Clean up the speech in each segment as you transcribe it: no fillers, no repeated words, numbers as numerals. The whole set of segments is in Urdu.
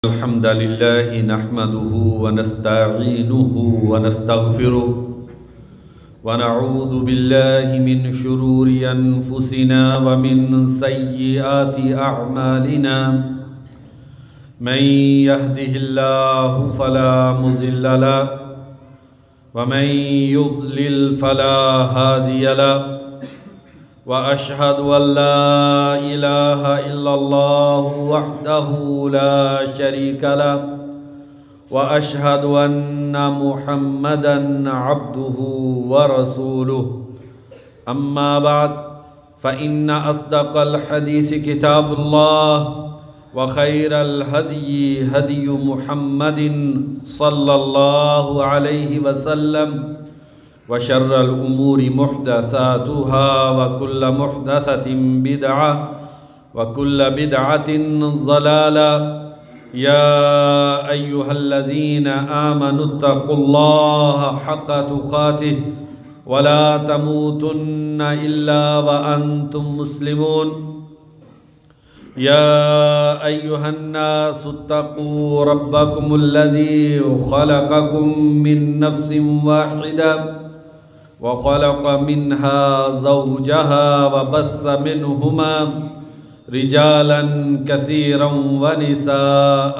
الحمد لله نحمده ونستعينه ونستغفره ونعوذ بالله من شرور أنفسنا ومن سيئات أعمالنا من يهده الله فلا مضل له ومن يضلل فلا هادي له وأشهد أن لا إله إلا الله وحده لا شريك له وأشهد أن محمدًا عبده ورسوله أما بعد فإن أصدق الحديث كتاب الله وخير الهدي هدي محمد صلى الله عليه وسلم وشر الأمور محدثاتها وكل محدثة بدعة وكل بدعة ضلالة يا أيها الذين آمنوا اتقوا الله حق تقاته ولا تموتن إلا وأنتم مسلمون يا أيها الناس اتقوا ربكم الذي خلقكم من نفس واحدة وخلق منها زوجها وبث منهما رجالا كثيرا ونساء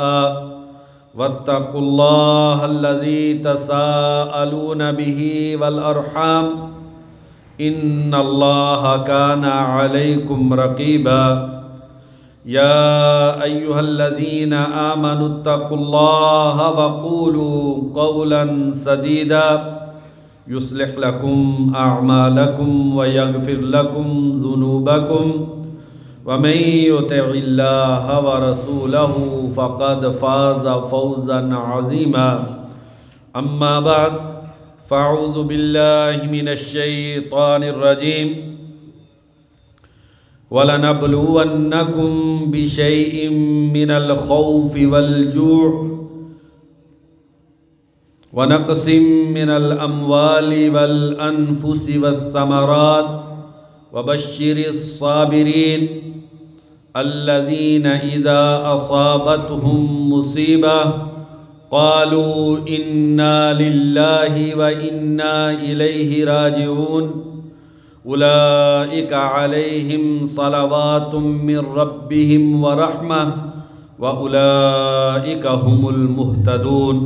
واتقوا الله الذي تساءلون به والأرحام إن الله كان عليكم رقيبا يا أيها الذين آمنوا اتقوا الله وقولوا قولا سديدا يصلح لكم أعمالكم ويغفر لكم ذنوبكم ومن يطع الله ورسوله فقد فاز فوزا عظيما أما بعد فأعوذ بالله من الشيطان الرجيم وَلَنَبْلُوَنَّكُمْ بِشَيْءٍ مِّنَ الْخَوْفِ وَالْجُوعِ وَنَقْصٍ مِّنَ الْأَمْوَالِ وَالْأَنفُسِ وَالثَّمَرَاتِ وَبَشِّرِ الصَّابِرِينَ الَّذِينَ إِذَا أَصَابَتْهُم مُّصِيبَةٌ قَالُوا إِنَّا لِلَّهِ وَإِنَّا إِلَيْهِ رَاجِعُونَ اولئک علیہم صلوات من ربہم ورحمہ واولئک هم المہتدون۔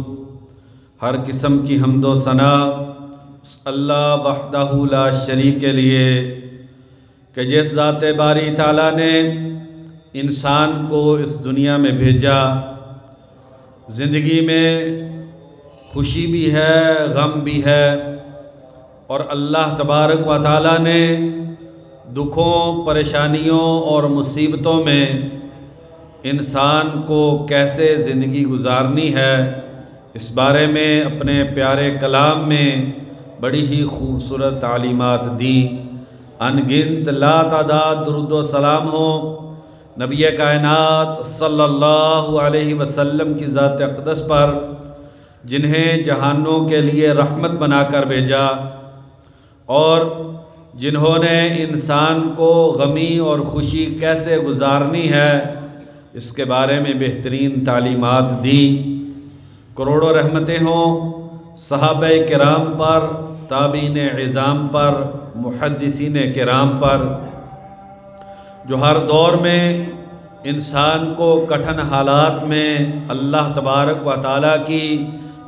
ہر قسم کی حمد و ثنا اللہ وحدہ لا شریک کے لیے کہ جس ذات باری تعالیٰ نے انسان کو اس دنیا میں بھیجا، زندگی میں خوشی بھی ہے غم بھی ہے، اور اللہ تبارک و تعالیٰ نے دکھوں پریشانیوں اور مصیبتوں میں انسان کو کیسے زندگی گزارنی ہے اس بارے میں اپنے پیارے کلام میں بڑی ہی خوبصورت تعلیمات دیں۔ ان گنت لا تعداد درود و سلام ہو نبی کائنات صلی اللہ علیہ وسلم کی ذات اقدس پر، جنہیں جہانوں کے لیے رحمت بنا کر بھیجا اور جنہوں نے انسان کو غمی اور خوشی کیسے گزارنی ہے اس کے بارے میں بہترین تعلیمات دیں۔ کروڑوں رحمتیں ہوں صحابہ کرام پر، تابعین عظام پر، محدثین کرام پر، جو ہر دور میں انسان کو کٹھن حالات میں اللہ تبارک و تعالیٰ کی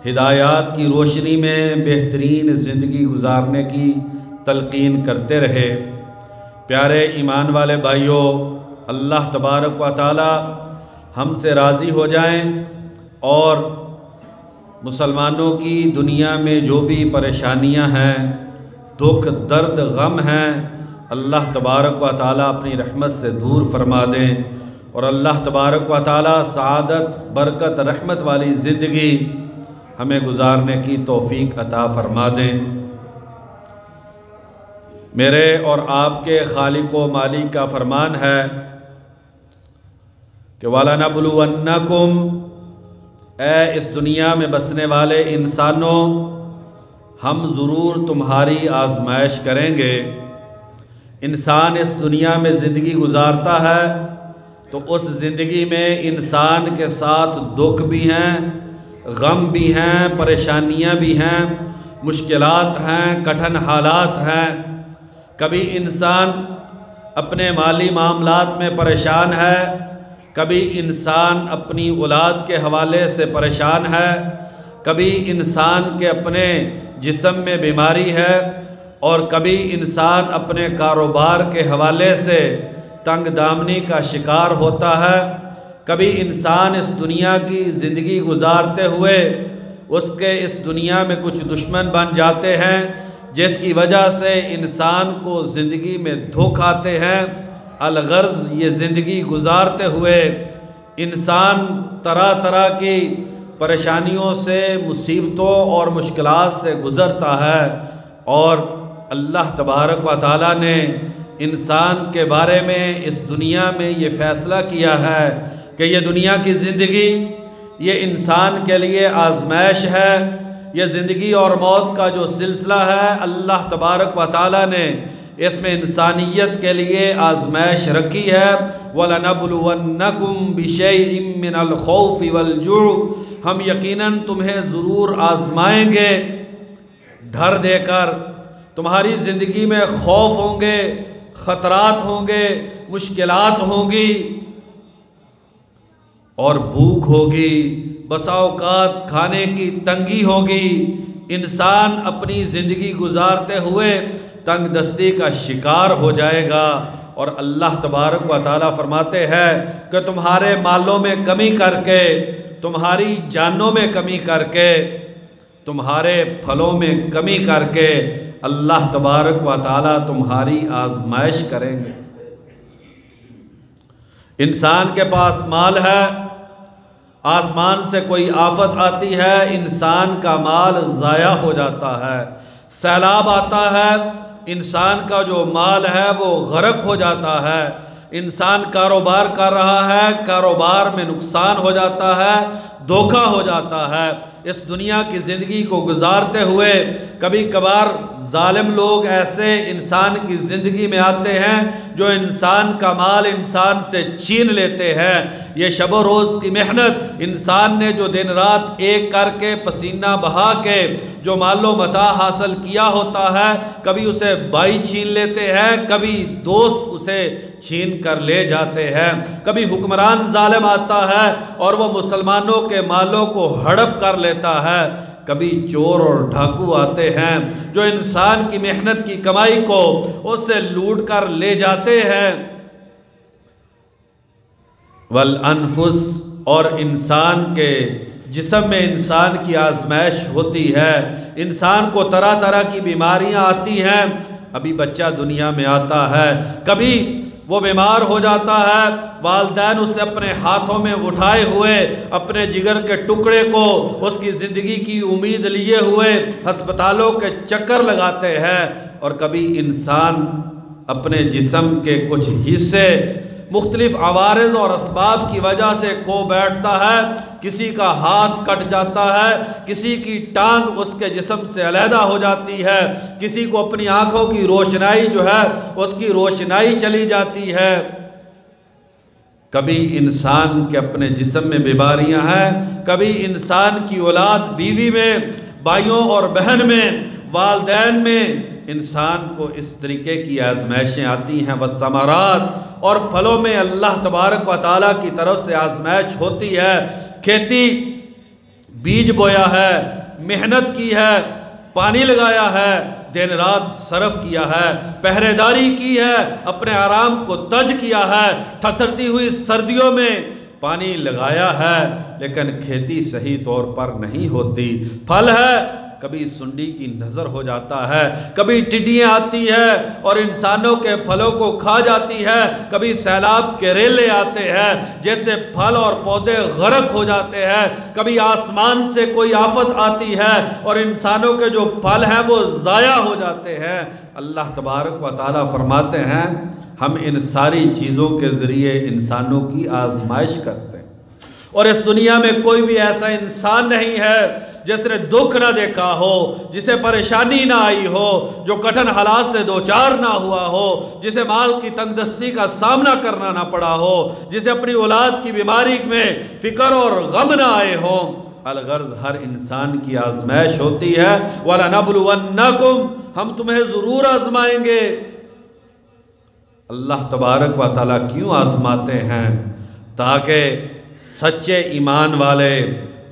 ہدایات کی روشنی میں بہترین زندگی گزارنے کی تلقین کرتے رہے۔ پیارے ایمان والے بھائیوں، اللہ تبارک و تعالی ہم سے راضی ہو جائیں اور مسلمانوں کی دنیا میں جو بھی پریشانیاں ہیں، دکھ درد غم ہیں، اللہ تبارک و تعالی اپنی رحمت سے دور فرما دیں، اور اللہ تبارک و تعالی سعادت برکت رحمت والی زندگی ہمیں گزارنے کی توفیق عطا فرما دیں۔ میرے اور آپ کے خالق و مالک کا فرمان ہے کہ وَلَنَبْلُوَنَّكُمْ، اے اس دنیا میں بسنے والے انسانوں، ہم ضرور تمہاری آزمائش کریں گے۔ انسان اس دنیا میں زندگی گزارتا ہے تو اس زندگی میں انسان کے ساتھ دکھ بھی ہیں، غم بھی ہیں، پریشانیاں بھی ہیں، مشکلات ہیں، کٹھن حالات ہیں۔ کبھی انسان اپنے مالی معاملات میں پریشان ہے، کبھی انسان اپنی اولاد کے حوالے سے پریشان ہے، کبھی انسان کے اپنے جسم میں بیماری ہے، اور کبھی انسان اپنے کاروبار کے حوالے سے تنگ دامنی کا شکار ہوتا ہے۔ کبھی انسان اس دنیا کی زندگی گزارتے ہوئے اس کے اس دنیا میں کچھ دشمن بن جاتے ہیں، جس کی وجہ سے انسان کو زندگی میں دکھ آتے ہیں۔ الغرض یہ زندگی گزارتے ہوئے انسان طرح طرح کی پریشانیوں سے، مصیبتوں اور مشکلات سے گزرتا ہے، اور اللہ تبارک و تعالیٰ نے انسان کے بارے میں اس دنیا میں یہ فیصلہ کیا ہے کہ یہ دنیا کی زندگی یہ انسان کے لیے آزمائش ہے۔ یہ زندگی اور موت کا جو سلسلہ ہے، اللہ تبارک و تعالیٰ نے اس میں انسانیت کے لیے آزمائش رکھی ہے۔ وَلَنَبْلُوَنَّكُمْ بِشَيْءٍ مِّنَ الْخَوْفِ وَالْجُوعِ، ہم یقیناً تمہیں ضرور آزمائیں گے، ڈر دے کر۔ تمہاری زندگی میں خوف ہوں گے، خطرات ہوں گے، مشکلات ہوں گی، اور بھوک ہوگی، بسا اوقات کھانے کی تنگی ہوگی۔ انسان اپنی زندگی گزارتے ہوئے تنگ دستی کا شکار ہو جائے گا، اور اللہ تبارک و تعالیٰ فرماتے ہیں کہ تمہارے مالوں میں کمی کر کے، تمہاری جانوں میں کمی کر کے، تمہارے پھلوں میں کمی کر کے اللہ تبارک و تعالیٰ تمہاری آزمائش کریں گے۔ انسان کے پاس مال ہے، آسمان سے کوئی آفت آتی ہے، انسان کا مال ضائع ہو جاتا ہے۔ سیلاب آتا ہے، انسان کا جو مال ہے وہ غرق ہو جاتا ہے۔ انسان کاروبار کر رہا ہے، کاروبار میں نقصان ہو جاتا ہے، دھوکہ ہو جاتا ہے۔ اس دنیا کی زندگی کو گزارتے ہوئے کبھی کبھار ظالم لوگ ایسے انسان کی زندگی میں آتے ہیں جو انسان کا مال انسان سے چھین لیتے ہیں۔ یہ شب و روز کی محنت، انسان نے جو دن رات ایک کر کے پسینہ بہا کے جو مال و متاع حاصل کیا ہوتا ہے، کبھی اسے بھائی چھین لیتے ہیں، کبھی دوست اسے چھین کر لے جاتے ہیں۔ کبھی حکمران ظالم آتا ہے اور وہ مسلمانوں کے مالوں کو ہڑپ کر لیتا ہے، کبھی چور اور ڈھاکو آتے ہیں جو انسان کی محنت کی کمائی کو اس سے لوٹ کر لے جاتے ہیں۔ والانفس، اور انسان کے جسم میں انسان کی آزمائش ہوتی ہے۔ انسان کو طرح طرح کی بیماریاں آتی ہیں۔ ابھی بچہ دنیا میں آتا ہے، کبھی وہ بیمار ہو جاتا ہے، والدین اسے اپنے ہاتھوں میں اٹھائے ہوئے اپنے جگر کے ٹکڑے کو اس کی زندگی کی امید لیے ہوئے ہسپتالوں کے چکر لگاتے ہیں، اور کبھی انسان اپنے جسم کے کچھ حصے مختلف عوارض اور اسباب کی وجہ سے کھو بیٹھتا ہے۔ کسی کا ہاتھ کٹ جاتا ہے، کسی کی ٹانگ اس کے جسم سے علیحدہ ہو جاتی ہے، کسی کو اپنی آنکھوں کی روشنائی جو ہے اس کی روشنائی چلی جاتی ہے۔ کبھی انسان کے اپنے جسم میں بیماریاں ہیں، کبھی انسان کی اولاد، بیوی میں، بھائیوں اور بہن میں، والدین میں انسان کو اس طریقے کی آزمائشیں آتی ہیں۔ والثمرات، اور پھلوں میں اللہ تبارک و تعالیٰ کی طرف سے آزمائش ہوتی ہے۔ کھیتی، بیج بویا ہے، محنت کی ہے، پانی لگایا ہے، دن رات صرف کیا ہے، پہرے داری کی ہے، اپنے آرام کو تج کیا ہے، تھتھرتی ہوئی سردیوں میں پانی لگایا ہے، لیکن کھیتی صحیح طور پر نہیں ہوتی۔ پھل ہے، کبھی سنڈی کی نظر ہو جاتا ہے، کبھی ٹڈیاں آتی ہے اور انسانوں کے پھلوں کو کھا جاتی ہے، کبھی سیلاب کے ریلے آتے ہیں جیسے پھل اور پودے غرق ہو جاتے ہیں، کبھی آسمان سے کوئی آفت آتی ہے اور انسانوں کے جو پھل ہیں وہ ضائع ہو جاتے ہیں۔ اللہ تبارک و تعالیٰ فرماتے ہیں ہم ان ساری چیزوں کے ذریعے انسانوں کی آزمائش کرتے ہیں۔ اور اس دنیا میں کوئی بھی ایسا انسان نہیں ہے جس نے دکھ نہ دیکھا ہو، جسے پریشانی نہ آئی ہو، جو کٹھن حالات سے دوچار نہ ہوا ہو، جسے مال کی تنگ دستی کا سامنا کرنا نہ پڑا ہو، جسے اپنی اولاد کی بیماری میں فکر اور غم نہ آئے ہوں۔ الغرض ہر انسان کی آزمائش ہوتی ہے۔ وَلَنَبْلُوَنَّكُمْ، ہم تمہیں ضرور آزمائیں گے۔ اللہ تبارک و تعالیٰ کیوں آزماتے ہیں؟ تاکہ سچے ایمان والے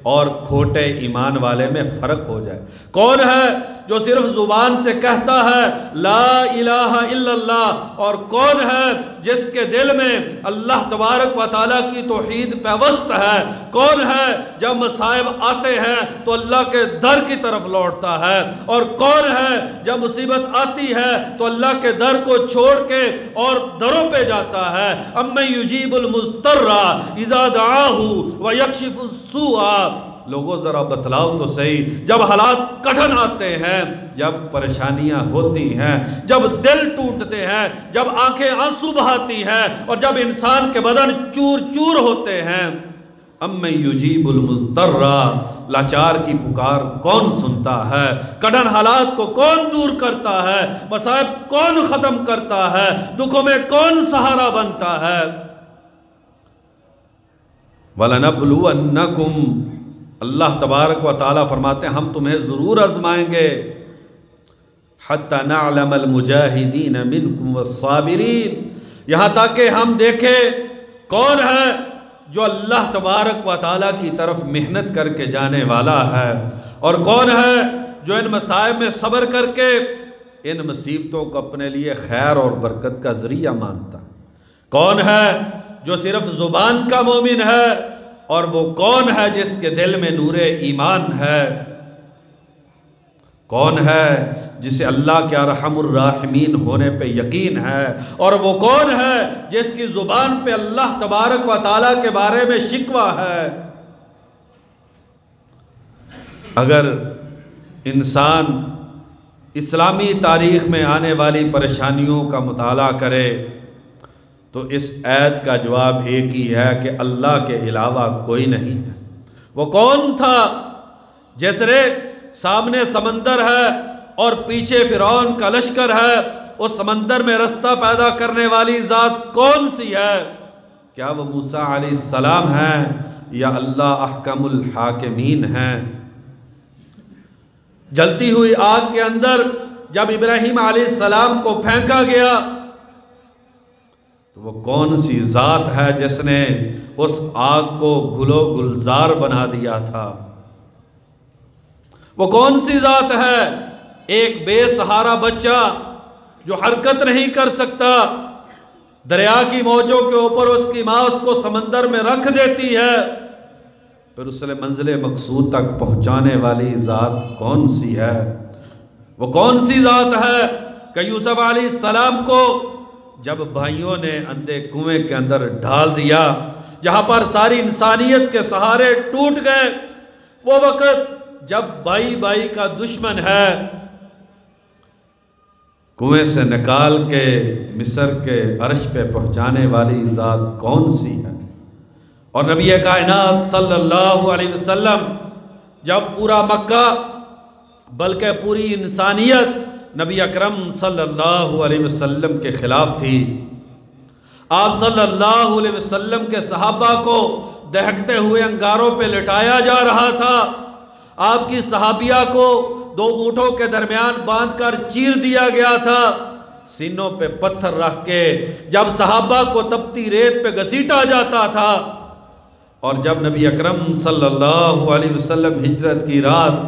اور کھوٹے ایمان والے میں فرق ہو جائے۔ کون ہے جو صرف زبان سے کہتا ہے لا الہ الا اللہ، اور کون ہے جس کے دل میں اللہ تبارک و تعالیٰ کی توحید پیوست ہے؟ کون ہے جب مصائب آتے ہیں تو اللہ کے در کی طرف لوٹتا ہے؟ اور کون ہے جب مصیبت آتی ہے تو اللہ کے در کو چھوڑ کے اور دروں پہ جاتا ہے؟ اَمَّن یُجِیبُ الْمُضْطَرَّ اِذَا دَعَاهُ وَيَكْشِفُ السُّوءَ۔ لوگوں ذرا بتلاؤ تو صحیح، جب حالات کٹھن آتے ہیں، جب پریشانیاں ہوتی ہیں، جب دل ٹوٹتے ہیں، جب آنکھیں آنسو بہاتی ہیں، اور جب انسان کے بدن چور چور ہوتے ہیں، اَمَّن یُجِیبُ الْمُضْطَرَّ، لاچار کی پکار کون سنتا ہے؟ کٹھن حالات کو کون دور کرتا ہے؟ مصائب کون ختم کرتا ہے؟ دکھوں میں کون سہارا بنتا ہے؟ وَلَنَبْلُوَنَّكُمْ، اللہ تبارک و تعالیٰ فرماتے ہیں ہم تمہیں ضرور آزمائیں گے، حَتَّى نَعْلَمَ الْمُجَاہِدِينَ مِنْكُمْ وَالصَّابِرِينَ، یہاں تک کہ ہم دیکھیں کون ہے جو اللہ تبارک و تعالیٰ کی طرف محنت کر کے جانے والا ہے، اور کون ہے جو ان مصائب میں صبر کر کے ان مصیبتوں کو اپنے لیے خیر اور برکت کا ذریعہ مانتا ہے۔ کون ہے جو صرف زبان کا مومن ہے، اور وہ کون ہے جس کے دل میں نور ایمان ہے؟ کون ہے جسے اللہ کے ارحم الراحمین ہونے پہ یقین ہے؟ اور وہ کون ہے جس کی زبان پہ اللہ تبارک و تعالیٰ کے بارے میں شکوہ ہے؟ اگر انسان اسلامی تاریخ میں آنے والی پریشانیوں کا مطالعہ کرے تو اس آیت کا جواب ایک ہی ہے کہ اللہ کے علاوہ کوئی نہیں ہے۔ وہ کون تھا جس نے سامنے سمندر ہے اور پیچھے فرعون کا لشکر ہے، اس سمندر میں رستہ پیدا کرنے والی ذات کون سی ہے؟ کیا وہ موسیٰ علیہ السلام ہیں یا اللہ احکم الحاکمین ہیں؟ جلتی ہوئی آگ کے اندر جب ابراہیم علیہ السلام کو پھینکا گیا تو وہ کون سی ذات ہے جس نے اس آگ کو گلو گلزار بنا دیا تھا؟ وہ کون سی ذات ہے؟ ایک بے سہارا بچہ جو حرکت نہیں کر سکتا، دریا کی موجوں کے اوپر اس کی ماں اس کو سمندر میں رکھ دیتی ہے، پھر اس نے منزل مقصود تک پہنچانے والی ذات کون سی ہے؟ وہ کون سی ذات ہے کہ یوسف علیہ السلام کو جب بھائیوں نے اندھے کنویں کے اندر ڈال دیا، جہاں پر ساری انسانیت کے سہارے ٹوٹ گئے، وہ وقت جب بھائی بھائی کا دشمن ہے، کنویں سے نکال کے مصر کے عرش پہ پہنچانے والی ذات کون سی ہے؟ اور نبی کائنات صلی اللہ علیہ وسلم جب پورا مکہ بلکہ پوری انسانیت نبی اکرم صلی اللہ علیہ وسلم کے خلاف تھی، آپ صلی اللہ علیہ وسلم کے صحابہ کو دہکتے ہوئے انگاروں پہ لٹایا جا رہا تھا، آپ کی صحابیہ کو 2 اونٹوں کے درمیان باندھ کر چیر دیا گیا تھا، سینوں پہ پتھر رکھ کے جب صحابہ کو تپتی ریت پہ گھسیٹا جاتا تھا، اور جب نبی اکرم صلی اللہ علیہ وسلم ہجرت کی رات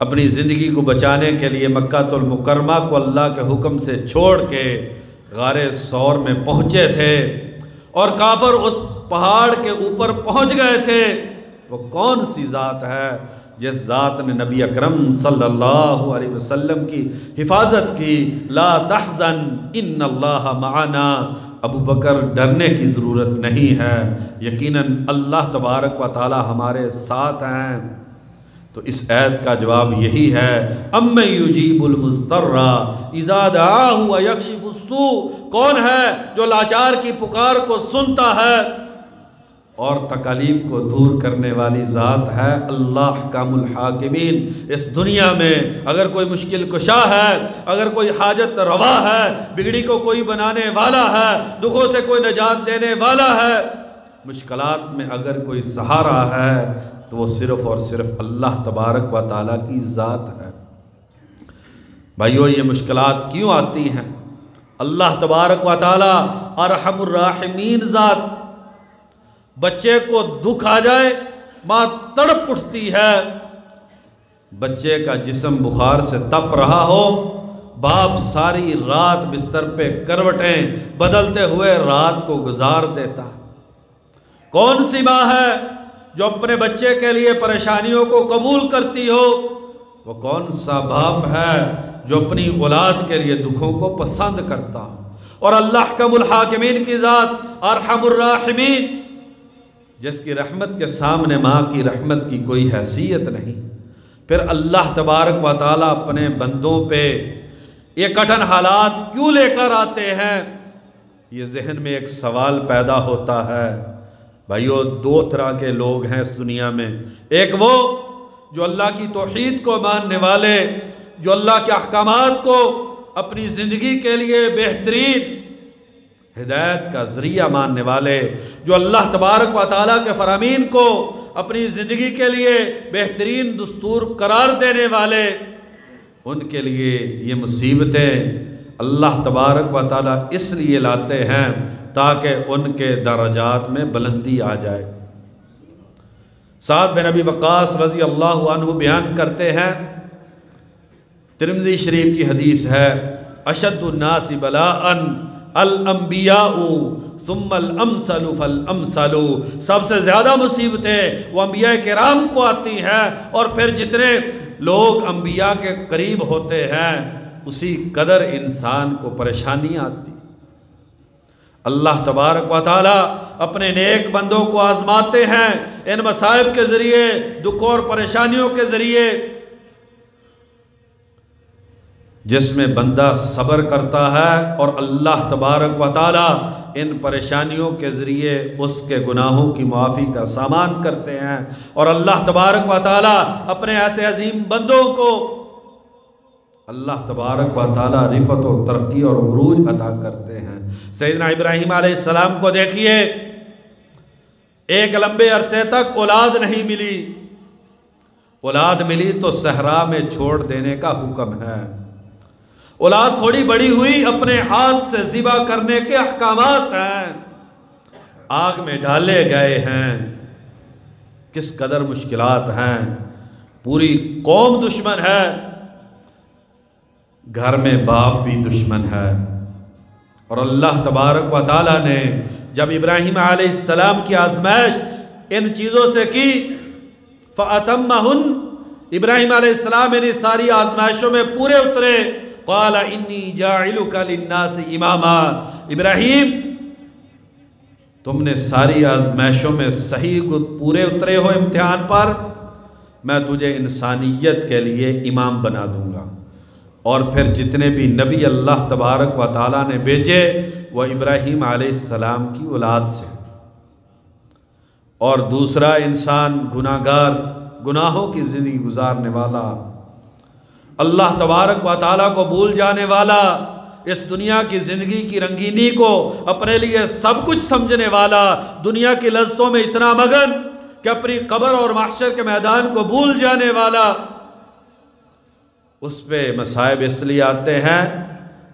اپنی زندگی کو بچانے کے لیے مکہ المکرمہ کو اللہ کے حکم سے چھوڑ کے غار ثور میں پہنچے تھے اور کافر اس پہاڑ کے اوپر پہنچ گئے تھے، وہ کون سی ذات ہے جس ذات نے نبی اکرم صلی اللہ علیہ وسلم کی حفاظت کی؟ لا تحزن ان اللہ معنا، ابو بکر ڈرنے کی ضرورت نہیں ہے، یقیناً اللہ تبارک و تعالی ہمارے ساتھ ہیں۔ تو اس آیت کا جواب یہی ہے، اَمَّن یُجِیبُ الْمُضْطَرَّ اِذَا دَعَاهُ وَيَكْشِفُ السُّوءَ، کون ہے جو لاچار کی پکار کو سنتا ہے اور تکالیف کو دور کرنے والی ذات ہے اللہ احکام الحاکمین۔ اس دنیا میں اگر کوئی مشکل کشا ہے، اگر کوئی حاجت روا ہے، بگڑی کو کوئی بنانے والا ہے، دکھوں سے کوئی نجات دینے والا ہے، مشکلات میں اگر کوئی سہارا ہے تو وہ صرف اور صرف اللہ تبارک و تعالیٰ کی ذات ہے۔ بھائیو، یہ مشکلات کیوں آتی ہیں؟ اللہ تبارک و تعالیٰ ارحم الراحمین ذات، بچے کو دکھ آ جائے ماں تڑپ اٹھتی ہے، بچے کا جسم بخار سے تپ رہا ہو، باپ ساری رات بستر پہ کروٹیں بدلتے ہوئے رات کو گزار دیتا۔ کون سی ماں ہے جو اپنے بچے کے لیے پریشانیوں کو قبول کرتی ہو؟ وہ کون سا باپ ہے جو اپنی اولاد کے لیے دکھوں کو پسند کرتا ہو؟ اور اللہ احکم الحاکمین کی ذات ارحم الراحمین، جس کی رحمت کے سامنے ماں کی رحمت کی کوئی حیثیت نہیں، پھر اللہ تبارک و تعالیٰ اپنے بندوں پہ یہ کٹھن حالات کیوں لے کر آتے ہیں؟ یہ ذہن میں ایک سوال پیدا ہوتا ہے۔ بھائیو، دو طرح کے لوگ ہیں اس دنیا میں، ایک وہ جو اللہ کی توحید کو ماننے والے، جو اللہ کے احکامات کو اپنی زندگی کے لیے بہترین ہدایت کا ذریعہ ماننے والے، جو اللہ تبارک و تعالیٰ کے فرامین کو اپنی زندگی کے لیے بہترین دستور قرار دینے والے، ان کے لیے یہ مصیبتیں اللہ تبارک و تعالیٰ اس لیے لاتے ہیں تاکہ ان کے درجات میں بلندی آ جائے۔ سعد بن ابی وقاص رضی اللہ عنہ بیان کرتے ہیں، ترمذی شریف کی حدیث ہے، اشد الناس بلاء الانبیاء ثم الامثل فالامثل، سب سے زیادہ مصیبتیں وہ انبیاء کرام کو آتی ہیں، اور پھر جتنے لوگ انبیاء کے قریب ہوتے ہیں اسی قدر انسان کو پریشانی آتی۔ اللہ تبارک و تعالیٰ اپنے نیک بندوں کو آزماتے ہیں ان مصائب کے ذریعے، دکھوں اور پریشانیوں کے ذریعے، جس میں بندہ صبر کرتا ہے اور اللہ تبارک و تعالیٰ ان پریشانیوں کے ذریعے اس کے گناہوں کی معافی کا سامان کرتے ہیں، اور اللہ تبارک و تعالیٰ اپنے ایسے عظیم بندوں کو اللہ تبارک و تعالیٰ رفعت و ترقی اور عروج عطا کرتے ہیں۔ سیدنا ابراہیم علیہ السلام کو دیکھیے، ایک لمبے عرصے تک اولاد نہیں ملی، اولاد ملی تو صحرا میں چھوڑ دینے کا حکم ہے۔ اولاد تھوڑی بڑی ہوئی، اپنے ہاتھ سے ذبح کرنے کے احکامات ہیں، آگ میں ڈالے گئے ہیں۔ کس قدر مشکلات ہیں، پوری قوم دشمن ہے، گھر میں باپ بھی دشمن ہے، اور اللہ تبارک و تعالیٰ نے جب ابراہیم علیہ السلام کی آزمائش ان چیزوں سے کی، فَأَتَمَّهُنْ، ابراہیم علیہ السلام ان ساری آزمائشوں میں پورے اترے۔ قَالَ إِنِّي جَاعِلُكَ لِلنَّاسِ إِمَامًا، ابراہیم تم نے ساری آزمائشوں میں صحیح پورے اترے ہو امتحان پر، میں تجھے انسانیت کے لیے امام بنا دوں گا۔ اور پھر جتنے بھی نبی اللہ تبارک و تعالیٰ نے بھیجے وہ ابراہیم علیہ السلام کی اولاد سے، اور دوسرا انسان گناہگار، گناہوں کی زندگی گزارنے والا، اللہ تبارک و تعالیٰ کو بھول جانے والا، اس دنیا کی زندگی کی رنگینی کو اپنے لیے سب کچھ سمجھنے والا، دنیا کی لذتوں میں اتنا مگن کہ اپنی قبر اور محشر کے میدان کو بھول جانے والا، اس پہ مصائب اس لیے آتے ہیں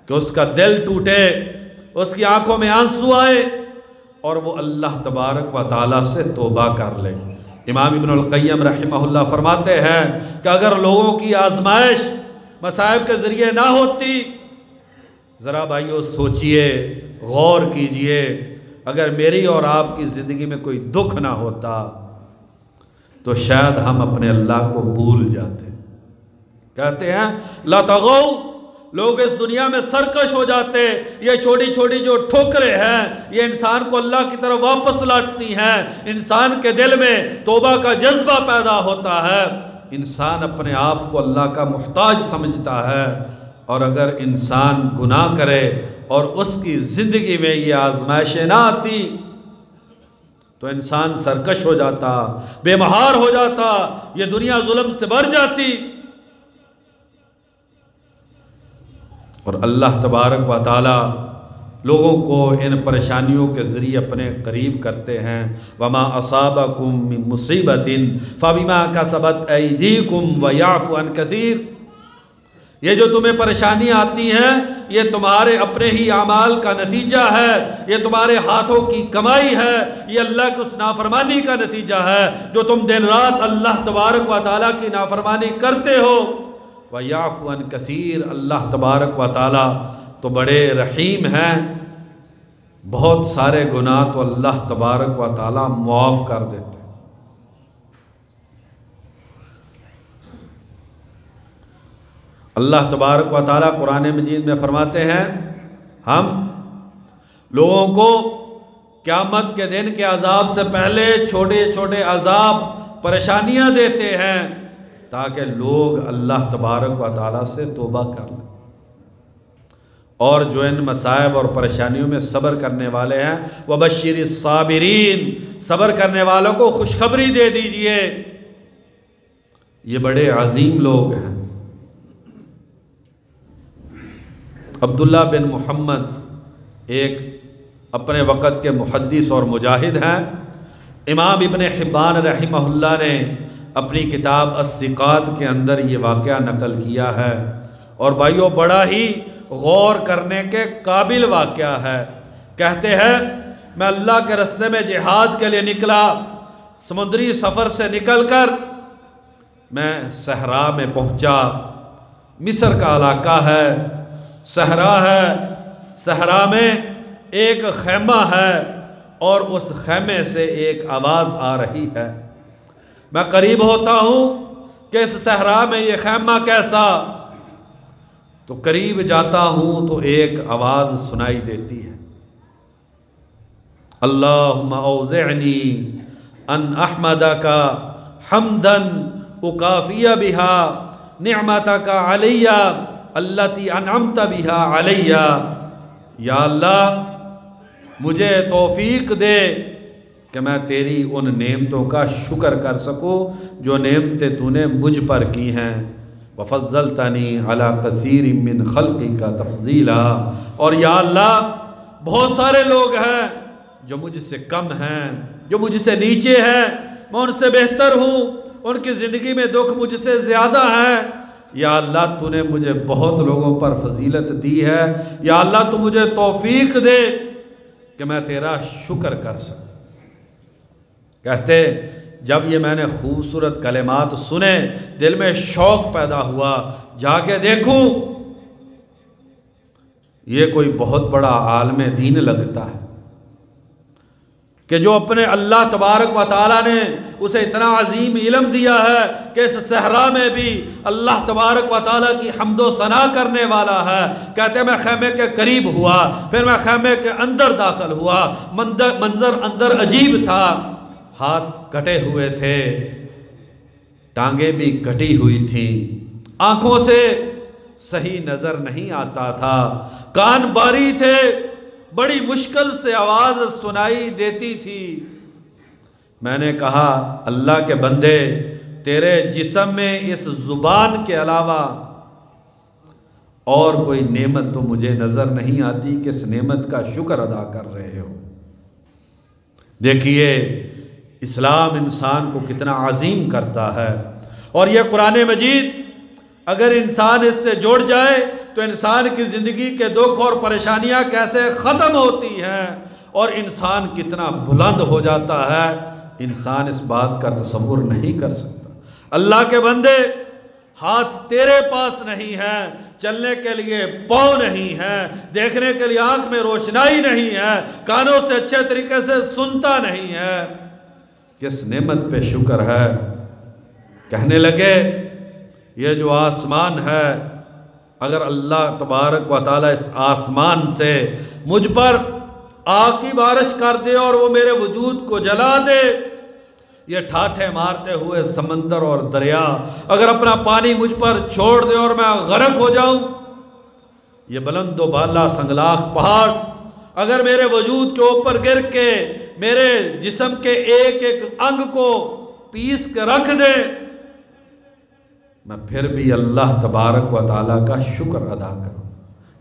کہ اس کا دل ٹوٹے، اس کی آنکھوں میں آنسو آئے، اور وہ اللہ تبارک و تعالیٰ سے توبہ کر لے۔ امام ابن القیم رحمہ اللہ فرماتے ہیں کہ اگر لوگوں کی آزمائش مصائب کے ذریعے نہ ہوتی، ذرا بھائیو سوچئے، غور کیجئے، اگر میری اور آپ کی زندگی میں کوئی دکھ نہ ہوتا تو شاید ہم اپنے اللہ کو بھول جاتے۔ کہتے ہیں لا تغو، لوگ اس دنیا میں سرکش ہو جاتے، یہ چھوٹی چھوٹی جو ٹھوکریں ہیں یہ انسان کو اللہ کی طرف واپس لاتی ہیں، انسان کے دل میں توبہ کا جذبہ پیدا ہوتا ہے، انسان اپنے آپ کو اللہ کا محتاج سمجھتا ہے، اور اگر انسان گناہ کرے اور اس کی زندگی میں یہ آزمائشیں نہ آتی تو انسان سرکش ہو جاتا، بے مہار ہو جاتا، یہ دنیا ظلم سے بھر جاتی۔ اور اللہ تبارک و تعالی لوگوں کو ان پریشانیوں کے ذریعے اپنے قریب کرتے ہیں۔ وما اصابکم من مصیبت فبما کسبت ایدیکم ویعفو عن کثیر۔ یہ جو تمہیں پریشانی آتی ہیں یہ تمہارے اپنے ہی اعمال کا نتیجہ ہے، یہ تمہارے ہاتھوں کی کمائی ہے، یہ اللہ کی اس نافرمانی کا نتیجہ ہے جو تم دن رات اللہ تبارک و تعالیٰ کی نافرمانی کرتے ہو۔ وَيَعْفُ عَنْ كَثِيرٍ، اللہ تبارک و تعالیٰ تو بڑے رحیم ہیں، بہت سارے گناہ تو اللہ تبارک و تعالیٰ معاف کر دیتے ہیں۔ اللہ تبارک و تعالیٰ قرآن مجید میں فرماتے ہیں ہم لوگوں کو قیامت کے دن کے عذاب سے پہلے چھوٹے چھوٹے عذاب پریشانیاں دیتے ہیں تاکہ لوگ اللہ تبارک و تعالیٰ سے توبہ کر لیں، اور جو ان مصائب اور پریشانیوں میں صبر کرنے والے ہیں وَبَشِّرِ الصَّابِرِينَ، صبر کرنے والوں کو خوشخبری دے دیجئے، یہ بڑے عظیم لوگ ہیں۔ عبداللہ بن محمد ایک اپنے وقت کے محدث اور مجاہد ہیں۔ امام ابن حبان رحمہ اللہ نے اپنی کتاب الثقات کے اندر یہ واقعہ نقل کیا ہے، اور بھائیو بڑا ہی غور کرنے کے قابل واقعہ ہے۔ کہتے ہیں میں اللہ کے راستے میں جہاد کے لیے نکلا، سمندری سفر سے نکل کر میں صحرا میں پہنچا۔ مصر کا علاقہ ہے، صحرا ہے، صحرا میں ایک خیمہ ہے اور اس خیمے سے ایک آواز آ رہی ہے۔ میں قریب ہوتا ہوں کہ اس صحرا میں یہ خیمہ کیسا، تو قریب جاتا ہوں تو ایک آواز سنائی دیتی ہے، اللہم اوزعنی ان احمدک حمدا اکافی بہا نعمتک علی التی انعمت بہا علی۔ یا اللہ مجھے توفیق دے کہ میں تیری ان نعمتوں کا شکر کر سکوں جو نعمتیں تو نے مجھ پر کی ہیں۔ وفضلتنی علی کثیر من خلقک تفضیلا، اور یا اللہ بہت سارے لوگ ہیں جو مجھ سے کم ہیں، جو مجھ سے نیچے ہیں، میں ان سے بہتر ہوں، ان کی زندگی میں دکھ مجھ سے زیادہ ہیں۔ یا اللہ تو نے مجھے بہت لوگوں پر فضیلت دی ہے، یا اللہ تو مجھے توفیق دے کہ میں تیرا شکر کر سکوں۔ کہتے جب یہ میں نے خوبصورت کلمات سنے دل میں شوق پیدا ہوا، جا کے دیکھوں یہ کوئی بہت بڑا عالم دین لگتا ہے کہ جو اپنے اللہ تبارک و تعالیٰ نے اسے اتنا عظیم علم دیا ہے کہ اس صحرا میں بھی اللہ تبارک و تعالیٰ کی حمد و ثنا کرنے والا ہے۔ کہتے میں خیمے کے قریب ہوا، پھر میں خیمے کے اندر داخل ہوا، منظر اندر عجیب تھا، ہاتھ کٹے ہوئے تھے، ٹانگیں بھی کٹی ہوئی تھیں، آنکھوں سے صحیح نظر نہیں آتا تھا، کان باری تھے، بڑی مشکل سے آواز سنائی دیتی تھی۔ میں نے کہا اللہ کے بندے تیرے جسم میں اس زبان کے علاوہ اور کوئی نعمت تو مجھے نظر نہیں آتی کہ اس نعمت کا شکر ادا کر رہے ہو۔ دیکھیے اسلام انسان کو کتنا عظیم کرتا ہے، اور یہ قرآن مجید اگر انسان اس سے جڑ جائے تو انسان کی زندگی کے دکھ اور پریشانیاں کیسے ختم ہوتی ہیں اور انسان کتنا بلند ہو جاتا ہے، انسان اس بات کا تصور نہیں کر سکتا۔ اللہ کے بندے ہاتھ تیرے پاس نہیں ہے، چلنے کے لیے پاؤں نہیں ہے، دیکھنے کے لیے آنکھ میں روشنائی نہیں ہے، کانوں سے اچھے طریقے سے سنتا نہیں ہے، کس نعمت پہ شکر ہے؟ کہنے لگے یہ جو آسمان ہے اگر اللہ تبارک و تعالیٰ اس آسمان سے مجھ پر آگ کی بارش کر دے اور وہ میرے وجود کو جلا دے، یہ ٹھاٹھے مارتے ہوئے سمندر اور دریا اگر اپنا پانی مجھ پر چھوڑ دے اور میں غرق ہو جاؤں، یہ بلند و بالا سنگلاخ پہاڑ اگر میرے وجود کے اوپر گر کے میرے جسم کے ایک ایک انگ کو پیس کے رکھ دے، میں پھر بھی اللہ تبارک و تعالیٰ کا شکر ادا کروں۔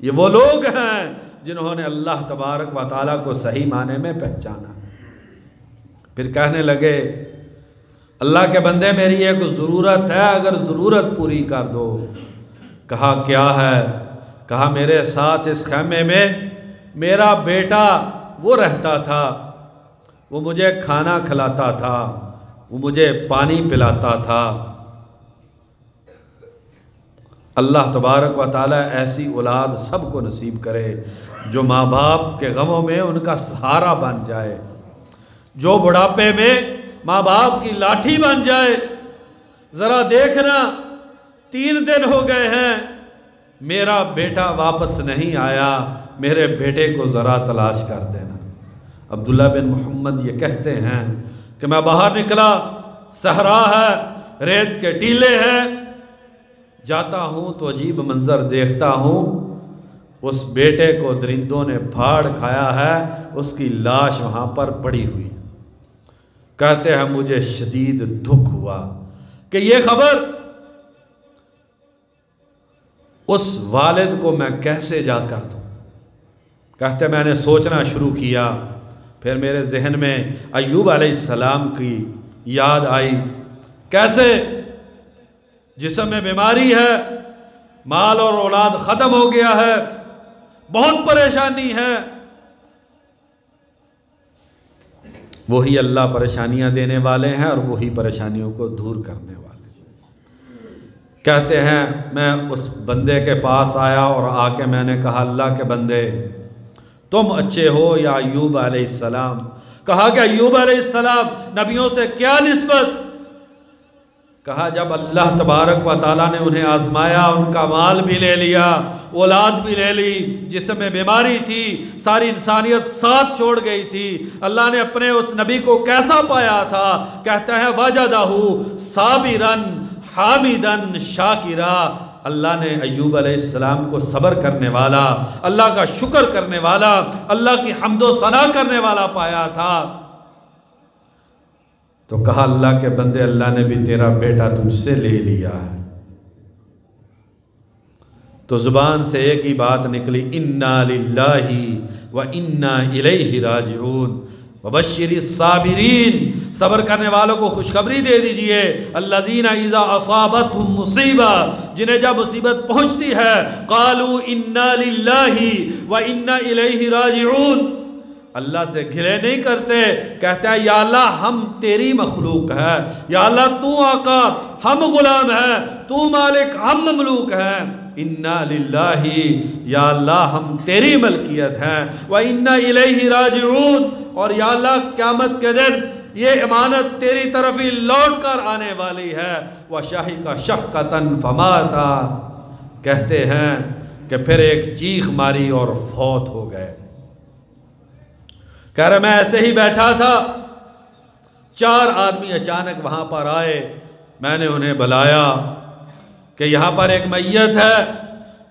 یہ وہ لوگ ہیں جنہوں نے اللہ تبارک و تعالیٰ کو صحیح معنی میں پہچانا۔ پھر کہنے لگے اللہ کے بندے میری ایک ضرورت ہے، اگر ضرورت پوری کر دو۔ کہا کیا ہے؟ کہا میرے ساتھ اس خیمے میں میرا بیٹا وہ رہتا تھا، وہ مجھے کھانا کھلاتا تھا، وہ مجھے پانی پلاتا تھا۔ اللہ تبارک و تعالیٰ ایسی اولاد سب کو نصیب کرے جو ماں باپ کے غموں میں ان کا سہارا بن جائے، جو بڑھاپے میں ماں باپ کی لاٹھی بن جائے۔ ذرا دیکھنا 3 دن ہو گئے ہیں میرا بیٹا واپس نہیں آیا، میرے بیٹے کو ذرا تلاش کر دینا۔ عبداللہ بن محمد یہ کہتے ہیں کہ میں باہر نکلا، صحرا ہے، ریت کے ٹیلے ہیں، جاتا ہوں تو عجیب منظر دیکھتا ہوں، اس بیٹے کو درندوں نے پھاڑ کھایا ہے، اس کی لاش وہاں پر پڑی ہوئی۔ کہتے ہیں مجھے شدید دکھ ہوا کہ یہ خبر اس والد کو میں کیسے جا کر دوں۔ کہتے میں نے سوچنا شروع کیا، پھر میرے ذہن میں ایوب علیہ السلام کی یاد آئی، کیسے جسم میں بیماری ہے، مال اور اولاد ختم ہو گیا ہے، بہت پریشانی ہے۔ وہی اللہ پریشانیاں دینے والے ہیں اور وہی پریشانیوں کو دور کرنے والے۔ کہتے ہیں میں اس بندے کے پاس آیا اور آ کے میں نے کہا اللہ کے بندے تم اچھے ہو یا ایوب علیہ السلام؟ کہا کہ ایوب علیہ السلام نبیوں سے کیا نسبت؟ کہا جب اللہ تبارک و تعالیٰ نے انہیں آزمایا، ان کا مال بھی لے لیا، اولاد بھی لے لی، جسم میں بیماری تھی، ساری انسانیت ساتھ چھوڑ گئی تھی، اللہ نے اپنے اس نبی کو کیسا پایا تھا؟ کہتا ہے وجدہ صابرن حامدن شاکرا، اللہ نے ایوب علیہ السلام کو صبر کرنے والا، اللہ کا شکر کرنے والا، اللہ کی حمد و ثنا کرنے والا پایا تھا۔ تو کہا اللہ کے بندے اللہ نے بھی تیرا بیٹا تجھ سے لے لیا ہے۔ تو زبان سے ایک ہی بات نکلی، انا للہ و انا الیہ راجعون وبشر الصابرین، صبر کرنے والوں کو خوشخبری دے دیجئے، الذین اذا اصابتهم مصیبہ، جنہیں جب مصیبت پہنچتی ہے قالوا انا للہ و انا الیہ راجعون، اللہ سے گھلے نہیں کرتے، کہتا ہے یا اللہ ہم تیری مخلوق ہے، یا اللہ تو آقا ہم غلام ہیں، تو مالک ہم مملوک ہیں، انا للہ یا اللہ ہم تیری ملکیت ہیں، وَإِنَّا إِلَيْهِ راجعون، اور یا اللہ قیامت کے دن یہ امانت تیری طرف ہی لوٹ کر آنے والی ہے۔ وَشَحِقَ شَحْقَةً فَمَاتَ، کہتے ہیں کہ پھر ایک چیخ ماری اور فوت ہو گئے۔ کہہ رہے میں ایسے ہی بیٹھا تھا، 4 آدمی اچانک وہاں پر آئے، میں نے انہیں بلایا کہ یہاں پر ایک میت ہے،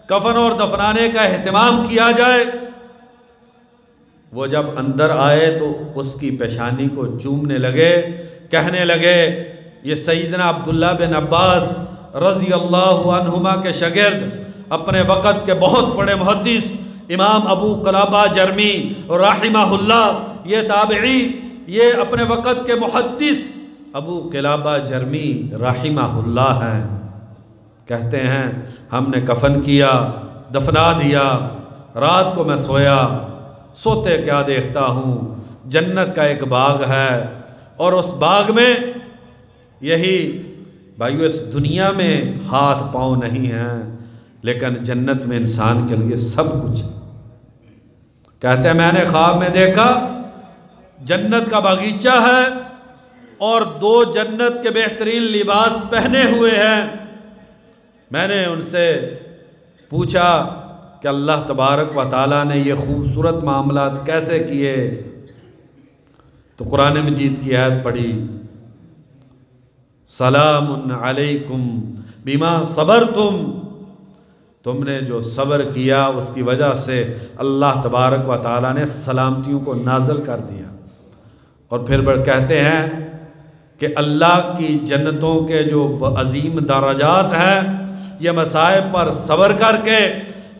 کفن اور دفنانے کا اہتمام کیا جائے۔ وہ جب اندر آئے تو اس کی پیشانی کو چومنے لگے، کہنے لگے یہ سیدنا عبداللہ بن عباس رضی اللہ عنہما کے شاگرد، اپنے وقت کے بہت بڑے محدث امام ابو قلابہ جرمی رحمہ اللہ، یہ تابعی، یہ اپنے وقت کے محدث ابو قلابہ جرمی رحمہ اللہ ہیں۔ کہتے ہیں ہم نے کفن کیا، دفنا دیا، رات کو میں سویا، سوتے کیا دیکھتا ہوں جنت کا ایک باغ ہے، اور اس باغ میں یہی بھائیو اس دنیا میں ہاتھ پاؤں نہیں ہیں، لیکن جنت میں انسان کے لیے سب کچھ۔ کہتے ہیں میں نے خواب میں دیکھا جنت کا باغیچہ ہے اور 2 جنت کے بہترین لباس پہنے ہوئے ہیں۔ میں نے ان سے پوچھا کہ اللہ تبارک و تعالیٰ نے یہ خوبصورت معاملات کیسے کیے؟ تو قرآن مجید کی آیت پڑھی، سلام علیکم بما صبرتم، تم نے جو صبر کیا اس کی وجہ سے اللہ تبارک و تعالیٰ نے سلامتیوں کو نازل کر دیا۔ اور پھر کہتے ہیں کہ اللہ کی جنتوں کے جو عظیم درجات ہیں یہ مصائب پر صبر کر کے،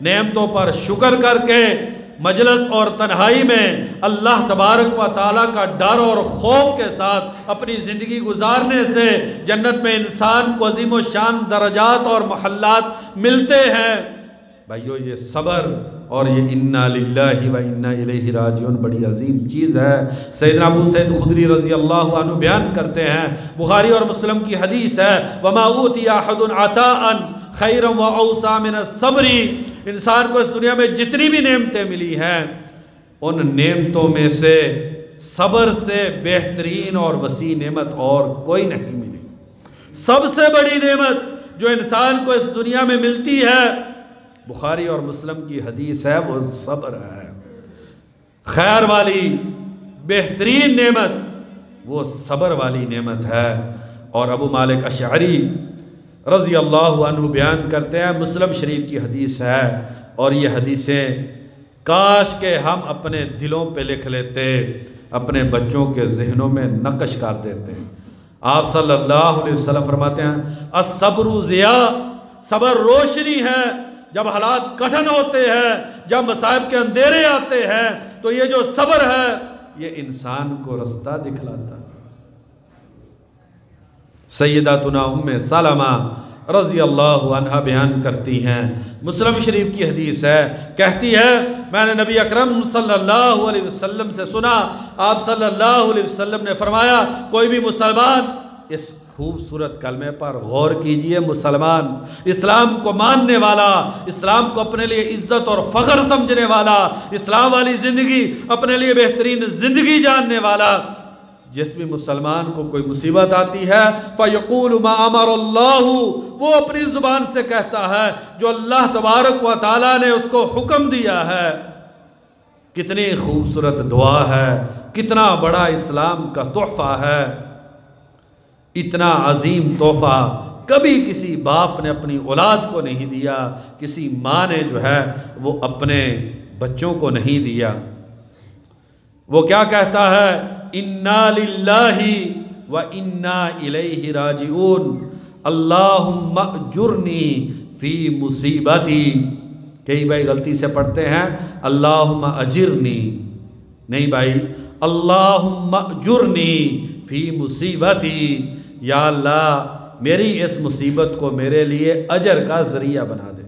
نعمتوں پر شکر کر کے، مجلس اور تنہائی میں اللہ تبارک و تعالیٰ کا ڈر اور خوف کے ساتھ اپنی زندگی گزارنے سے جنت میں انسان کو عظیم و شان درجات اور محلات ملتے ہیں۔ بھائیو، یہ صبر اور یہ انا للہ و انا الیہ راجعون بڑی عظیم چیز ہے۔ سیدنا ابو سعید خدری رضی اللہ عنہ بیان کرتے ہیں، بخاری اور مسلم کی حدیث ہے، وَمَا أُوتِيَ أَحَدٌ عَطَاءً خَيْرًا وَأَوْسَعَ مِنَ الصَّبْرِ۔ انسان کو اس دنیا میں جتنی بھی نعمتیں ملی ہیں، ان نعمتوں میں سے صبر سے بہترین اور وسیع نعمت اور کوئی نہیں ملی۔ سب سے بڑی نعمت جو انسان کو اس دنیا میں ملتی ہے، بخاری اور مسلم کی حدیث ہے، وہ صبر ہے۔ خیر والی بہترین نعمت وہ صبر والی نعمت ہے۔ اور ابو مالک اشعری رضی اللہ عنہ بیان کرتے ہیں، مسلم شریف کی حدیث ہے، اور یہ حدیثیں کاش کہ ہم اپنے دلوں پہ لکھ لیتے، اپنے بچوں کے ذہنوں میں نقش کر دیتے۔ آپ صلی اللہ علیہ وسلم فرماتے ہیں، الصبر ضیاء، صبر روشنی ہے۔ جب حالات کٹھن ہوتے ہیں، جب مصائب کے اندھیرے آتے ہیں، تو یہ جو صبر ہے یہ انسان کو رستہ دکھلاتا ہے۔ سیداتنا ام سلمہ رضی اللہ عنہ بیان کرتی ہیں، مسلم شریف کی حدیث ہے، کہتی ہے میں نے نبی اکرم صلی اللہ علیہ وسلم سے سنا، آپ صلی اللہ علیہ وسلم نے فرمایا، کوئی بھی مسلمان، اس خوبصورت کلمے پر غور کیجئے، مسلمان، اسلام کو ماننے والا، اسلام کو اپنے لیے عزت اور فخر سمجھنے والا، اسلام والی زندگی اپنے لیے بہترین زندگی جاننے والا، جس بھی مسلمان کو کوئی مصیبت آتی ہے فَيَقُولُ مَا أَمَرَ اللَّهُ، وہ اپنی زبان سے کہتا ہے جو اللہ تبارک و تعالیٰ نے اس کو حکم دیا ہے۔ کتنی خوبصورت دعا ہے، کتنا بڑا اسلام کا تحفہ ہے۔ اتنا عظیم تحفہ کبھی کسی باپ نے اپنی اولاد کو نہیں دیا، کسی ماں نے جو ہے وہ اپنے بچوں کو نہیں دیا۔ وہ کیا کہتا ہے، اِنَّا لِلَّهِ وَإِنَّا إِلَيْهِ رَاجِعُونَ اللہم اجرنی فی مصیبتی۔ کئی بھائی غلطی سے پڑھتے ہیں اللہم اجرنی، نہیں بھائی، اللہم اجرنی فی مصیبتی، یا اللہ میری اس مصیبت کو میرے لیے اجر کا ذریعہ بنا دے۔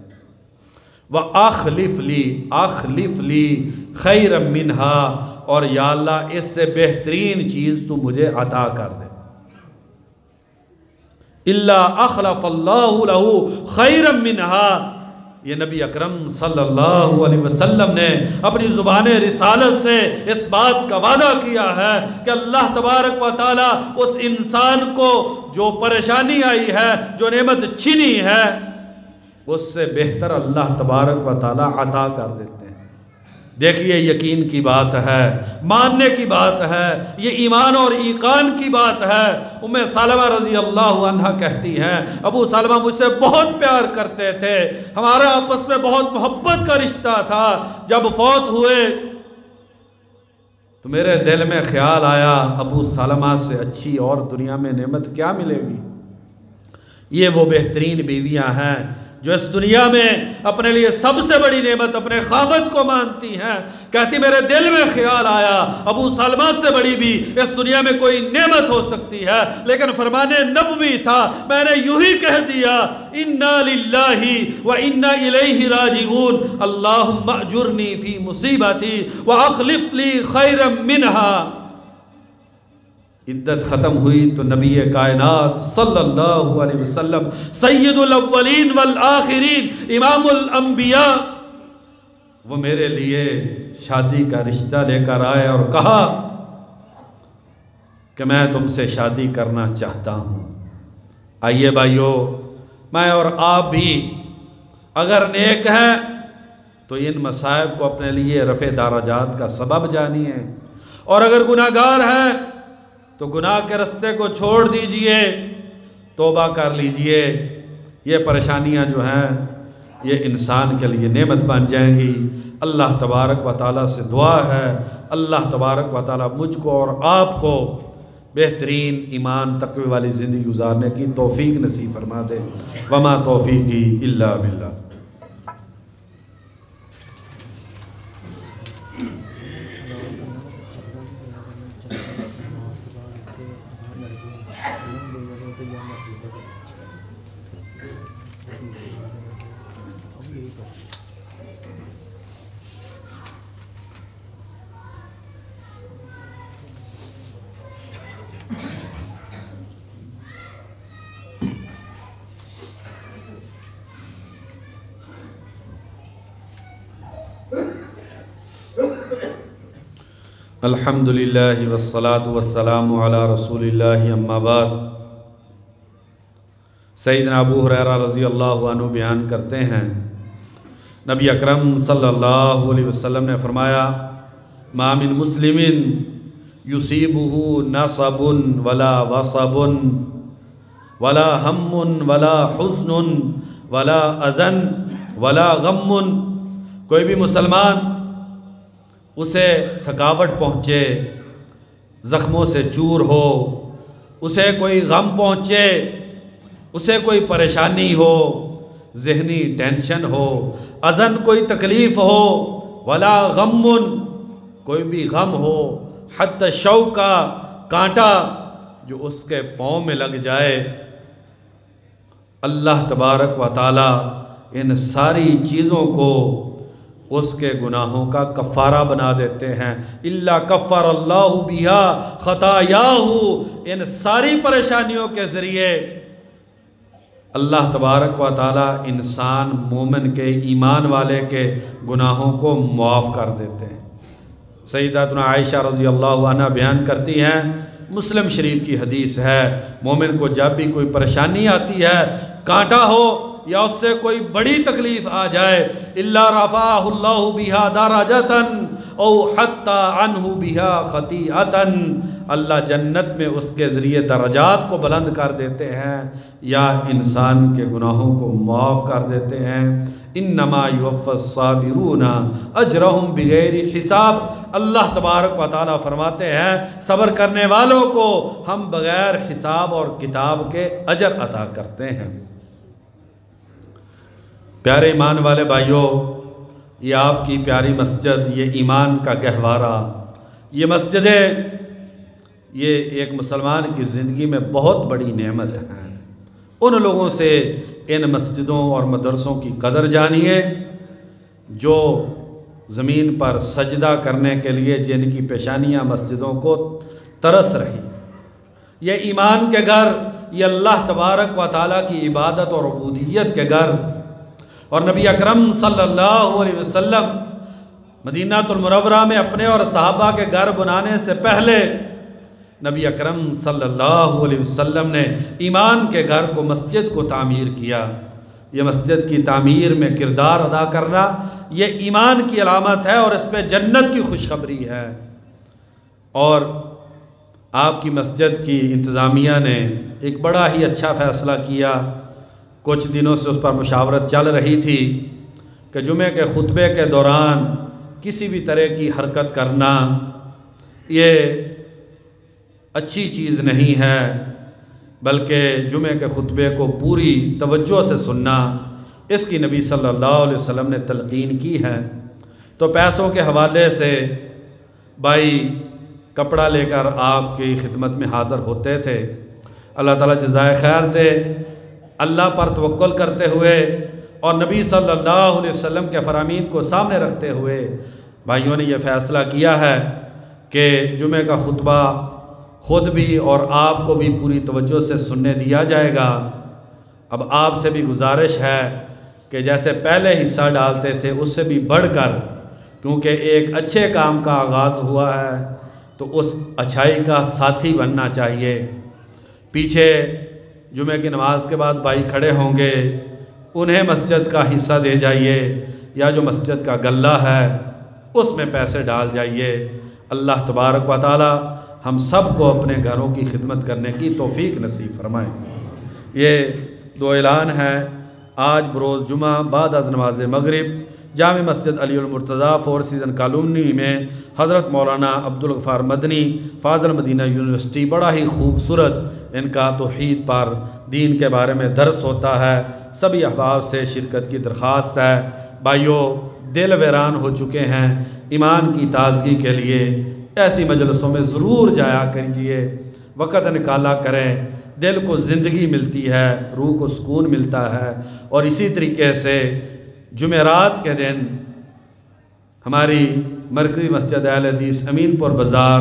وَأَخْلِفْ لِي خَيْرًا مِّنْهَا، اور یا اللہ اس سے بہترین چیز تو مجھے عطا کر دے۔ إِلَّا أَخْلَفَ اللَّهُ لَهُ خَيْرًا مِّنْهَا، یہ نبی اکرم صلی اللہ علیہ وسلم نے اپنی زبان رسالت سے اس بات کا وعدہ کیا ہے کہ اللہ تبارک و تعالیٰ اس انسان کو جو پریشانی آئی ہے، جو نعمت چھینی ہے، اس سے بہتر اللہ تبارک و تعالیٰ عطا کر دیتے ہیں۔ دیکھیے یقین کی بات ہے، ماننے کی بات ہے، یہ ایمان اور ایقان کی بات ہے۔ ام سلمہ رضی اللہ عنہ کہتی ہیں، ابو سلمہ مجھ سے بہت پیار کرتے تھے، ہمارا آپس میں بہت محبت کا رشتہ تھا۔ جب فوت ہوئے تو میرے دل میں خیال آیا ابو سلمہ سے اچھی اور دنیا میں نعمت کیا ملے گی۔ یہ وہ بہترین بیویاں ہیں جو اس دنیا میں اپنے لیے سب سے بڑی نعمت اپنے خاوند کو مانتی ہیں۔ کہتی میرے دل میں خیال آیا ابو سلمہ سے بڑی بھی اس دنیا میں کوئی نعمت ہو سکتی ہے، لیکن فرمان نبوی تھا، میں نے یوں ہی کہہ دیا، اِنَّا لِلَّهِ وَإِنَّا إِلَيْهِ رَاجِعُونَ اللہم اجرنی فی مصیبتی وَأَخْلِفْ لِي خَيْرًا مِّنْهَا۔ عدت ختم ہوئی تو نبی کائنات صلی اللہ علیہ وسلم، سید الاولین والآخرین، امام الانبیاء، وہ میرے لیے شادی کا رشتہ لے کر آئے اور کہا کہ میں تم سے شادی کرنا چاہتا ہوں۔ آئیے بھائیو، میں اور آپ بھی اگر نیک ہیں تو ان مصائب کو اپنے لیے رفع درجات کا سبب جانیے، اور اگر گناہ گار ہیں تو گناہ کے رستے کو چھوڑ دیجئے، توبہ کر لیجئے۔ یہ پریشانیاں جو ہیں یہ انسان کے لیے نعمت بن جائیں گی۔ اللہ تبارک و تعالیٰ سے دعا ہے اللہ تبارک و تعالیٰ مجھ کو اور آپ کو بہترین ایمان تقوی والی زندگی گزارنے کی توفیق نصیب فرما دے۔ وما توفیقی الا باللہ۔ الحمدللہ والصلاة والسلام علی رسول اللہ اما بعد۔ سیدنا ابو ہریرہ رضی اللہ عنہ بیان کرتے ہیں نبی اکرم صلی اللہ علیہ وسلم نے فرمایا ما من مسلم یصیبہ نصب ولا وصب ولا ہم ولا حزن ولا اذن ولا غم، کوئی بھی مسلمان اسے تھکاوٹ پہنچے، زخموں سے چور ہو، اسے کوئی غم پہنچے، اسے کوئی پریشانی ہو، ذہنی ٹینشن ہو، اذن کوئی تکلیف ہو، ولا غم کوئی بھی غم ہو، حتی شوکا کانٹا جو اس کے پاؤں میں لگ جائے، اللہ تبارک و تعالی ان ساری چیزوں کو اس کے گناہوں کا کفارہ بنا دیتے ہیں۔ الا کفر اللہ بہا خطایاہ، ان ساری پریشانیوں کے ذریعے اللہ تبارک و تعالی انسان مومن کے ایمان والے کے گناہوں کو معاف کر دیتے ہیں۔ سیداتنا عائشہ رضی اللہ عنہ بیان کرتی ہیں، مسلم شریف کی حدیث ہے، مومن کو جب بھی کوئی پریشانی آتی ہے، کانٹا ہو یا اس سے کوئی بڑی تکلیف آ جائے، الا رفعہ اللہ بہا درجۃ او حتی عنہ بہا خطیئۃ، اللہ جنت میں اس کے ذریعے درجات کو بلند کر دیتے ہیں یا انسان کے گناہوں کو معاف کر دیتے ہیں۔ انما یوفی الصابرون اجرہم بغیر حساب، اللہ تبارک و تعالیٰ فرماتے ہیں صبر کرنے والوں کو ہم بغیر حساب اور کتاب کے اجر عطا کرتے ہیں۔ پیارے ایمان والے بھائیوں، یہ آپ کی پیاری مسجد، یہ ایمان کا گہوارہ، یہ مسجدیں، یہ ایک مسلمان کی زندگی میں بہت بڑی نعمت ہیں۔ ان لوگوں سے ان مسجدوں اور مدرسوں کی قدر جانیے جو زمین پر سجدہ کرنے کے لیے جن کی پیشانیاں مسجدوں کو ترس رہی۔ یہ ایمان کے گھر، یہ اللہ تبارک و تعالیٰ کی عبادت اور عبودیت کے گھر، اور نبی اکرم صلی اللہ علیہ وسلم مدینہ المنورہ میں اپنے اور صحابہ کے گھر بنانے سے پہلے نبی اکرم صلی اللہ علیہ وسلم نے ایمان کے گھر کو، مسجد کو تعمیر کیا۔ یہ مسجد کی تعمیر میں کردار ادا کرنا یہ ایمان کی علامت ہے اور اس پہ جنت کی خوشخبری ہے۔ اور آپ کی مسجد کی انتظامیہ نے ایک بڑا ہی اچھا فیصلہ کیا، کچھ دنوں سے اس پر مشاورت چل رہی تھی کہ جمعے کے خطبے کے دوران کسی بھی طرح کی حرکت کرنا یہ اچھی چیز نہیں ہے، بلکہ جمعے کے خطبے کو پوری توجہ سے سننا اس کی نبی صلی اللہ علیہ وسلم نے تلقین کی ہے۔ تو پیسوں کے حوالے سے بھائی کپڑا لے کر آپ کی خدمت میں حاضر ہوتے تھے۔ اللہ تعالیٰ جزائے خیر دے۔ اللہ پر توکل کرتے ہوئے اور نبی صلی اللہ علیہ وسلم کے فرامین کو سامنے رکھتے ہوئے بھائیوں نے یہ فیصلہ کیا ہے کہ جمعہ کا خطبہ خود بھی اور آپ کو بھی پوری توجہ سے سننے دیا جائے گا۔ اب آپ سے بھی گزارش ہے کہ جیسے پہلے حصہ ڈالتے تھے اس سے بھی بڑھ کر، کیونکہ ایک اچھے کام کا آغاز ہوا ہے تو اس اچھائی کا ساتھی بننا چاہیے۔ پیچھے جمعہ کی نماز کے بعد بھائی کھڑے ہوں گے، انہیں مسجد کا حصہ دے جائیے، یا جو مسجد کا غلہ ہے اس میں پیسے ڈال جائیے۔ اللہ تبارک و تعالی ہم سب کو اپنے گھروں کی خدمت کرنے کی توفیق نصیب فرمائے۔ یہ دو اعلان ہیں، آج بروز جمعہ بعد از نماز مغرب جامع مسجد علی المرتضیٰ فور سیزن کالونی میں حضرت مولانا عبدالغفار مدنی فاضل مدینہ یونیورسٹی، بڑا ہی خوبصورت ان کا توحید پر دین کے بارے میں درس ہوتا ہے۔ سبھی احباب سے شرکت کی درخواست ہے۔ بھائیوں، دل ویران ہو چکے ہیں، ایمان کی تازگی کے لیے ایسی مجلسوں میں ضرور جایا کریے، وقت نکالا کریں، دل کو زندگی ملتی ہے، روح کو سکون ملتا ہے۔ اور اسی طریقے سے جمعرات کے دن ہماری مرکزی مسجد اہل حدیث امین پور بازار،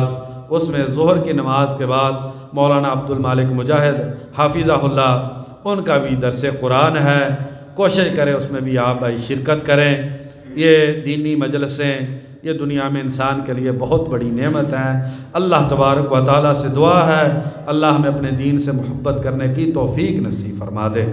اس میں ظہر کی نماز کے بعد مولانا عبدالمالک مجاہد حافظہ اللہ، ان کا بھی درس قرآن ہے۔ کوشش کریں اس میں بھی آپ بھائی شرکت کریں۔ یہ دینی مجلسیں یہ دنیا میں انسان کے لیے بہت بڑی نعمت ہیں۔ اللہ تبارک و تعالیٰ سے دعا ہے اللہ ہمیں اپنے دین سے محبت کرنے کی توفیق نصیب فرما دے۔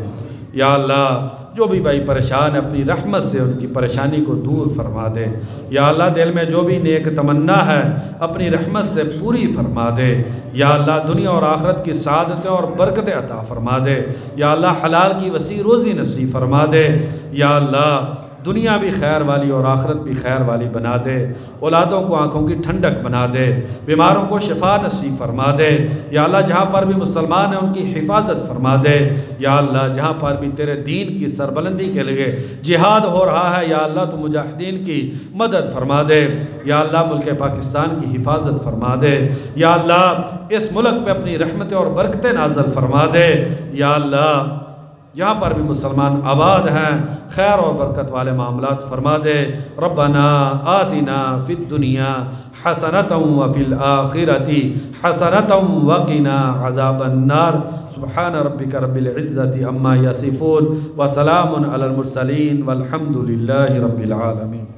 یا اللہ، جو بھی بھائی پریشان ہے اپنی رحمت سے ان کی پریشانی کو دور فرما دے۔ یا اللہ، دل میں جو بھی نیک تمنا ہے اپنی رحمت سے پوری فرما دے۔ یا اللہ، دنیا اور آخرت کی سعادتیں اور برکتیں عطا فرما دے۔ یا اللہ، حلال کی وسیع روزی نصیب فرما دے۔ یا اللہ، دنیا بھی خیر والی اور آخرت بھی خیر والی بنا دے۔ اولادوں کو آنکھوں کی ٹھنڈک بنا دے، بیماروں کو شفا نصیب فرما دے۔ یا اللہ، جہاں پر بھی مسلمان ہیں ان کی حفاظت فرما دے۔ یا اللہ، جہاں پر بھی تیرے دین کی سربلندی کے لیے جہاد ہو رہا ہے، یا اللہ تو مجاہدین کی مدد فرما دے۔ یا اللہ، ملک پاکستان کی حفاظت فرما دے۔ یا اللہ، اس ملک پہ اپنی رحمتیں اور برکتیں نازل فرما دے۔ یا اللہ، یہاں پر بھی مسلمان آباد ہیں، خیر اور برکت والے معاملات فرما دے۔ ربنا آتنا فی الدنیا حسنۃ وفی الآخرۃ حسنۃ وقنا عذاب النار۔ سبحان ربک رب العزۃ عما یصفون وسلام علی المرسلین والحمد للہ رب العالمین۔